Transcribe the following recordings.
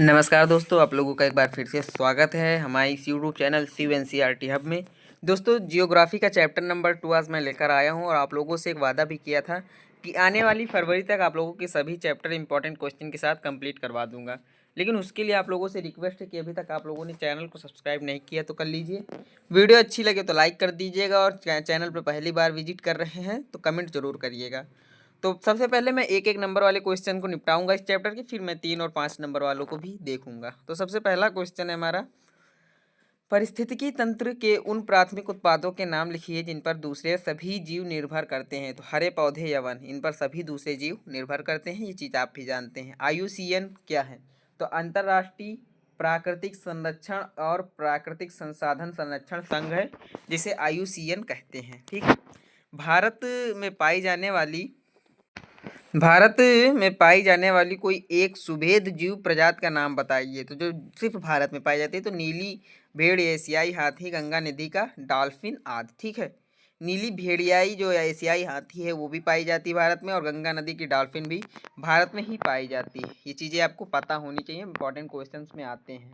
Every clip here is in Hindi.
नमस्कार दोस्तों, आप लोगों का एक बार फिर से स्वागत है हमारे इस YouTube channel Shiv NCERT hub में। दोस्तों, जियोग्राफी का चैप्टर नंबर 2 आज मैं लेकर आया हूं और आप लोगों से एक वादा भी किया था कि आने वाली फरवरी तक आप लोगों के सभी चैप्टर इंपॉर्टेंट क्वेश्चन के साथ कंप्लीट करवा दूंगा। लेकिन उसके लिए आप लोगों से रिक्वेस्ट है कि अभी तक आप लोगों ने चैनल को सब्सक्राइब नहीं किया तो कर लीजिए। वीडियो अच्छी लगे तो लाइक कर दीजिएगा और चैनल पर पहली बार विजिट कर रहे हैं तो कमेंट जरूर करिएगा। तो सबसे पहले मैं एक एक नंबर वाले क्वेश्चन को निपटाऊंगा इस चैप्टर के, फिर मैं 3 और 5 नंबर वालों को भी देखूंगा। तो सबसे पहला क्वेश्चन है हमारा, पारिस्थितिकी तंत्र के उन प्राथमिक उत्पादों के नाम लिखिए जिन पर दूसरे सभी जीव निर्भर करते हैं। तो हरे पौधे या वन, इन पर सभी दूसरे जीव निर्भर करते हैं, ये चीज़ आप भी जानते हैं। IUCN क्या है? तो अंतर्राष्ट्रीय प्राकृतिक संरक्षण और प्राकृतिक संसाधन संरक्षण संघ है, जिसे IUCN कहते हैं। ठीक है। भारत में पाई जाने वाली भारत में पाई जाने वाली कोई एक सुभेद जीव प्रजाति का नाम बताइए। तो जो सिर्फ भारत में पाई जाती है, तो नीली भेड़, एशियाई हाथी, गंगा नदी का डॉल्फिन आदि। ठीक है। नीली भेड़ियाई जो एशियाई हाथी है वो भी पाई जाती है भारत में, और गंगा नदी की डॉल्फिन भी भारत में ही पाई जाती है। ये चीज़ें आपको पता होनी चाहिए, इंपॉर्टेंट क्वेश्चन में आते हैं।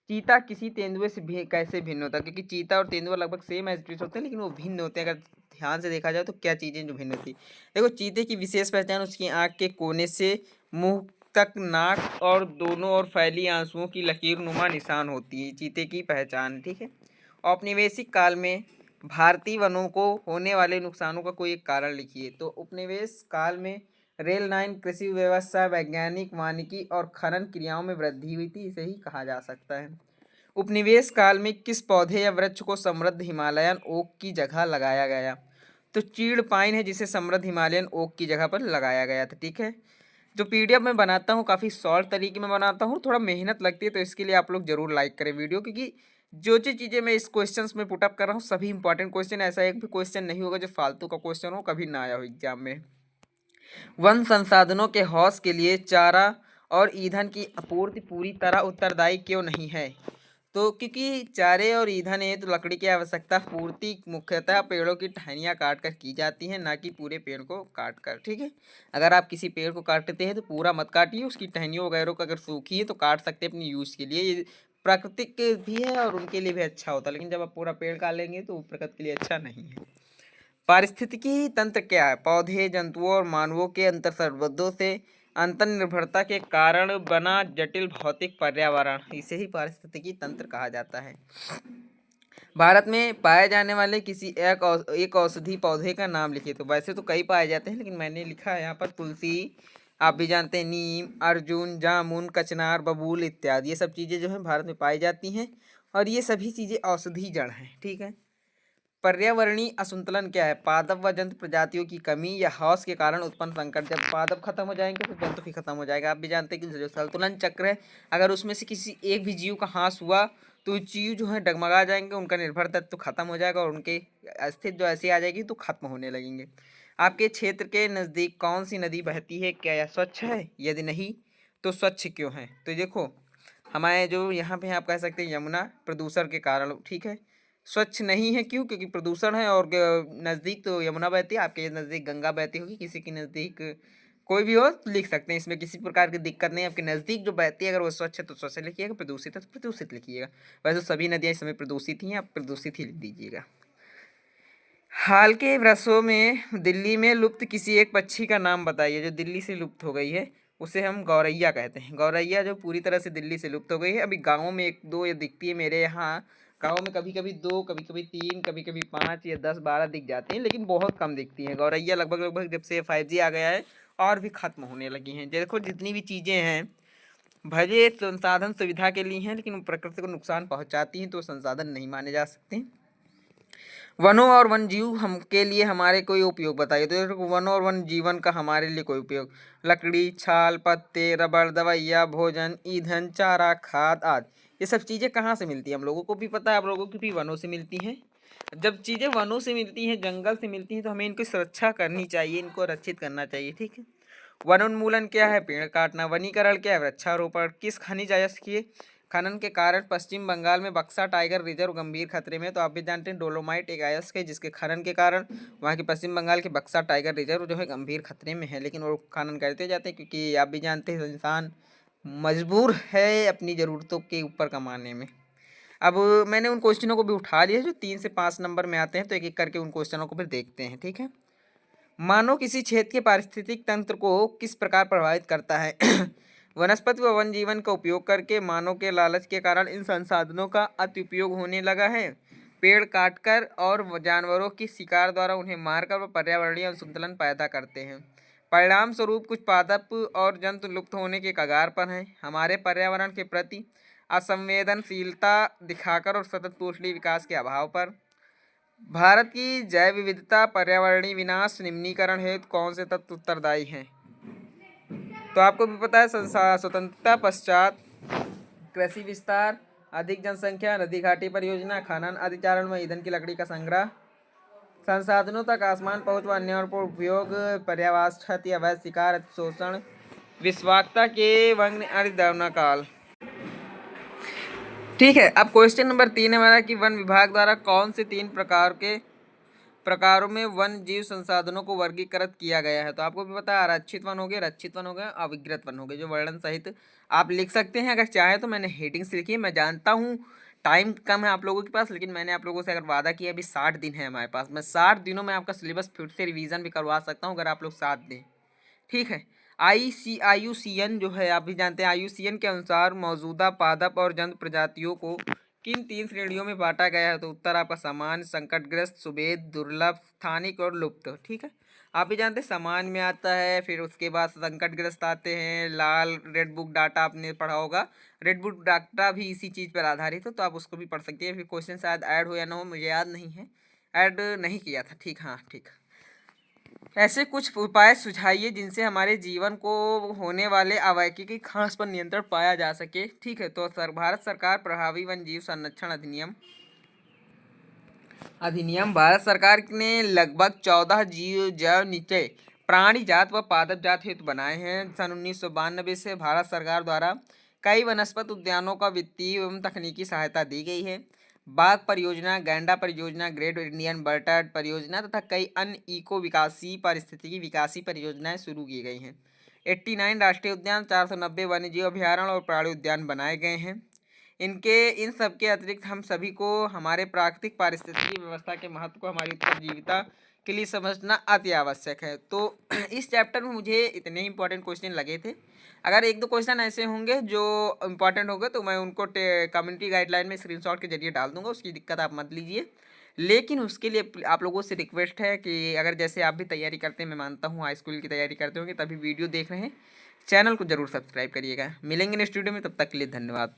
चीता किसी तेंदुए से कैसे भिन्न होता है? क्योंकि चीता और तेंदुआ लगभग सेम एज इट होते हैं, लेकिन वो भिन्न होते हैं। अगर ध्यान से देखा जाए तो क्या चीज़ें जो भिन्न होती है? देखो, चीते की विशेष पहचान उसकी आँख के कोने से मुंह तक नाक और दोनों ओर फैली आंसुओं की लकीर नुमा निशान होती है, चीते की पहचान। ठीक है। औपनिवेशिक काल में भारतीय वनों को होने वाले नुकसानों का कोई एक कारण लिखिए। तो उपनिवेश काल में रेल लाइन, कृषि व्यवस्था, वैज्ञानिक वानिकी और खनन क्रियाओं में वृद्धि हुई थी, इसे ही कहा जा सकता है। उपनिवेश काल में किस पौधे या वृक्ष को समृद्ध हिमालयन ओक की जगह लगाया गया? तो चीड़ पाइन है, जिसे समृद्ध हिमालयन ओक की जगह पर लगाया गया था। ठीक है। जो PDF मैं बनाता हूँ काफ़ी शॉर्ट तरीके में बनाता हूँ, थोड़ा मेहनत लगती है, तो इसके लिए आप लोग जरूर लाइक करें वीडियो, क्योंकि जो जो चीज़ें मैं इस क्वेश्चंस में पुटअप कर रहा हूँ सभी इंपॉर्टेंट क्वेश्चन। ऐसा एक भी क्वेश्चन नहीं होगा जो फालतू का क्वेश्चन हो, कभी ना आया हो एग्जाम में। वन संसाधनों के हौस के लिए चारा और ईंधन की आपूर्ति पूरी तरह उत्तरदायी क्यों नहीं है? तो क्योंकि चारे और ईंधन है तो लकड़ी की आवश्यकता पूर्ति मुख्यतः पेड़ों की टहनियाँ काट कर की जाती है, ना कि पूरे पेड़ को काट कर। ठीक है। अगर आप किसी पेड़ को काटते हैं तो पूरा मत काटिए, उसकी टहनियों वगैरह को अगर सूखी है तो काट सकते हैं अपनी यूज़ के लिए। ये प्राकृतिक भी है और उनके लिए भी अच्छा होता है, लेकिन जब आप पूरा पेड़ काट लेंगे तो वो प्रकृति के लिए अच्छा नहीं है। पारिस्थितिकी तंत्र क्या है? पौधे, जंतुओं और मानवों के अंतर संबंधों से अंतर्निर्भरता के कारण बना जटिल भौतिक पर्यावरण, इसे ही पारिस्थितिकी तंत्र कहा जाता है। भारत में पाए जाने वाले किसी एक औषधि पौधे का नाम लिखिए। तो वैसे तो कई पाए जाते हैं, लेकिन मैंने लिखा है यहाँ पर तुलसी, आप भी जानते हैं, नीम, अर्जुन, जामुन, कचनार, बबूल इत्यादि। ये सब चीज़ें जो हैं भारत में पाई जाती हैं, और ये सभी चीज़ें औषधि जड़ हैं। ठीक है। पर्यावरणीय असंतुलन क्या है? पादप व जंतु प्रजातियों की कमी या ह्रास के कारण उत्पन्न संकट। जब पादप खत्म हो जाएंगे तो जंतु भी खत्म हो जाएगा। आप भी जानते हैं कि जो संतुलन चक्र है, अगर उसमें से किसी एक भी जीव का ह्रास हुआ तो जीव जो है डगमगा जाएंगे, उनका निर्भर तत्व तो खत्म हो जाएगा और उनके अस्तित्व जो ऐसी आ जाएगी तो खत्म होने लगेंगे। आपके क्षेत्र के नज़दीक कौन सी नदी बहती है? क्या यह स्वच्छ है? यदि नहीं तो स्वच्छ क्यों है? तो देखो, हमारे जो यहाँ पे आप कह सकते हैं यमुना प्रदूषण के कारण। ठीक है। स्वच्छ नहीं है क्यों? क्योंकि प्रदूषण है, और नज़दीक तो यमुना बहती है, आपके नज़दीक गंगा बहती होगी, किसी के नज़दीक कोई भी हो तो लिख सकते हैं, इसमें किसी प्रकार की दिक्कत नहीं है। आपके नज़दीक जो बहती है अगर वो स्वच्छ है तो स्वच्छ लिखिएगा, प्रदूषित है तो प्रदूषित लिखिएगा। वैसे सभी नदियाँ इस समय प्रदूषित ही हैं, आप प्रदूषित ही लिख दीजिएगा। हाल के वर्षों में दिल्ली में लुप्त किसी एक पक्षी का नाम बताइए। जो दिल्ली से लुप्त हो गई है उसे हम गौरैया कहते हैं। गौरैया जो पूरी तरह से दिल्ली से लुप्त हो गई है, अभी गाँवों में एक दो ये दिखती है। मेरे यहाँ गाँव में कभी कभी दो, कभी कभी तीन, कभी कभी 5 या 10 12 दिख जाती हैं, लेकिन बहुत कम दिखती हैं गौरैया। लगभग लगभग जब से 5G आ गया है और भी खत्म होने लगी हैं। देखो, जितनी भी चीज़ें हैं भले संसाधन सुविधा के लिए हैं, लेकिन प्रकृति को नुकसान पहुंचाती हैं, तो संसाधन नहीं माने जा सकते। वनों और वन जीव हम के लिए हमारे कोई उपयोग बताइए। तो देखो, वन और वन जीवन का हमारे लिए कोई उपयोग, लकड़ी, छाल, पत्ते, रबड़, दवाइयाँ, भोजन, ईंधन, चारा, खाद आदि। ये सब चीज़ें कहाँ से मिलती हैं? हम लोगों को भी पता है, आप लोगों को भी वनों से मिलती हैं। जब चीज़ें वनों से मिलती हैं, जंगल से मिलती हैं, तो हमें इनकी सुरक्षा करनी चाहिए, इनको रक्षित करना चाहिए। ठीक है। वनोन्मूलन क्या है? पेड़ काटना। वनीकरण क्या है? वृक्षारोपण। किस खनिज अयस्क के खनन के कारण पश्चिम बंगाल में बक्सा टाइगर रिजर्व गंभीर खतरे में? तो आप भी जानते हैं डोलोमाइट एक अयस्क है, जिसके खनन के कारण वहाँ के पश्चिम बंगाल के बक्सा टाइगर रिजर्व जो है गंभीर खतरे में है, लेकिन वो खनन करते जाते हैं, क्योंकि आप भी जानते हैं इंसान मजबूर है अपनी ज़रूरतों के ऊपर कमाने में। अब मैंने उन क्वेश्चनों को भी उठा लिया जो 3 से 5 नंबर में आते हैं, तो एक-एक करके उन क्वेश्चनों को फिर देखते हैं, ठीक है? मानव किसी क्षेत्र के पारिस्थितिक तंत्र को किस प्रकार प्रभावित करता है? वनस्पति व वन जीवन का उपयोग करके मानव के लालच के कारण इन संसाधनों का अतिउपयोग होने लगा है। पेड़ काटकर और जानवरों की शिकार द्वारा उन्हें मारकर वह पर्यावरणीय असंतुलन पैदा करते हैं। परिणाम स्वरूप कुछ पादप और जंतु लुप्त होने के कगार पर हैं। हमारे पर्यावरण के प्रति असंवेदनशीलता दिखाकर और सतत पोषणीय विकास के अभाव पर। भारत की जैव विविधता पर्यावरणीय विनाश निम्नीकरण हेतु कौन से तत्व उत्तरदायी हैं? तो आपको भी पता है, स्वतंत्रता पश्चात कृषि विस्तार, अधिक जनसंख्या, नदी घाटी परियोजना, खनन, अतिचारण व ईंधन की लकड़ी का संग्रह, संसाधनों तक आसमान पहुंच व अन्य और उपयोग, पर्यावास क्षति, अवैध शिकार, अतिशोषण, विषवाक्ता के वन्य अरिदवना काल। ठीक है, अब क्वेश्चन नंबर 3 है हमारा कि वन विभाग द्वारा कौन से 3 प्रकारों में वन जीव संसाधनों को वर्गीकृत किया गया है? तो आपको भी पता है, आरक्षित वन हो गया, रक्षित वन हो गया, अविकृत वन हो गया, जो वर्णन सहित आप लिख सकते हैं अगर चाहे तो। मैंने हेडिंग्स लिखी है। मैं जानता हूँ टाइम कम है आप लोगों के पास, लेकिन मैंने आप लोगों से अगर वादा किया, अभी 60 दिन है हमारे पास, मैं 60 दिनों में आपका सिलेबस फिर से रिवीजन भी करवा सकता हूँ अगर आप लोग साथ दें, ठीक है? IUCN जो है, आप भी जानते हैं, IUCN के अनुसार मौजूदा पादप और जंतु प्रजातियों को किन 3 श्रेणियों में बांटा गया है? तो उत्तर आपका सामान्य, संकटग्रस्त, सुभेद, दुर्लभ, स्थानिक और लुप्त, ठीक है? आप भी जानते हैं सामान्य में आता है, फिर उसके बाद संकटग्रस्त आते हैं, लाल रेड बुक डाटा आपने पढ़ा होगा, रेड बुक डाटा भी इसी चीज़ पर आधारित है, तो आप उसको भी पढ़ सकते हैं। फिर क्वेश्चन शायद ऐड हो या ना हो, मुझे याद नहीं है, ऐड नहीं किया था, ठीक, हाँ ठीक। ऐसे कुछ उपाय सुझाइए जिनसे हमारे जीवन को होने वाले अवैकिक ह्रास पर नियंत्रण पाया जा सके, ठीक है? तो भारत सरकार प्रभावी वन जीव संरक्षण अधिनियम भारत सरकार ने लगभग 14 जीव जैव निचय प्राणी जात व पादप जात हेतु बनाए हैं। सन 1992 से भारत सरकार द्वारा कई वनस्पति उद्यानों का वित्तीय एवं तकनीकी सहायता दी गई है। बाघ परियोजना, गैंडा परियोजना, ग्रेट इंडियन बर्ड परियोजना तथा कई अन्य इको विकासी पारिस्थितिकी विकासी परियोजनाएं शुरू की गई हैं। 89 राष्ट्रीय उद्यान, 490 वन्यजीव अभ्यारण्य और प्राणी उद्यान बनाए गए हैं। इन सब के अतिरिक्त हम सभी को हमारे प्राकृतिक पारिस्थितिकी व्यवस्था के महत्व को हमारी उत्तरजीविता के लिए समझना अति आवश्यक है। तो इस चैप्टर में मुझे इतने ही इंपॉर्टेंट क्वेश्चन लगे थे। अगर 1-2 क्वेश्चन ऐसे होंगे जो इम्पॉर्टेंट होंगे तो मैं उनको कम्युनिटी गाइडलाइन में स्क्रीनशॉट के जरिए डाल दूंगा, उसकी दिक्कत आप मत लीजिए। लेकिन उसके लिए आप लोगों से रिक्वेस्ट है कि अगर जैसे आप भी तैयारी करते हैं, मैं मानता हूँ हाई स्कूल की तैयारी करते होंगे, तभी वीडियो देख रहे हैं, चैनल को जरूर सब्सक्राइब करिएगा। मिलेंगे नेक्स्ट वीडियो में, तब तक के लिए धन्यवाद।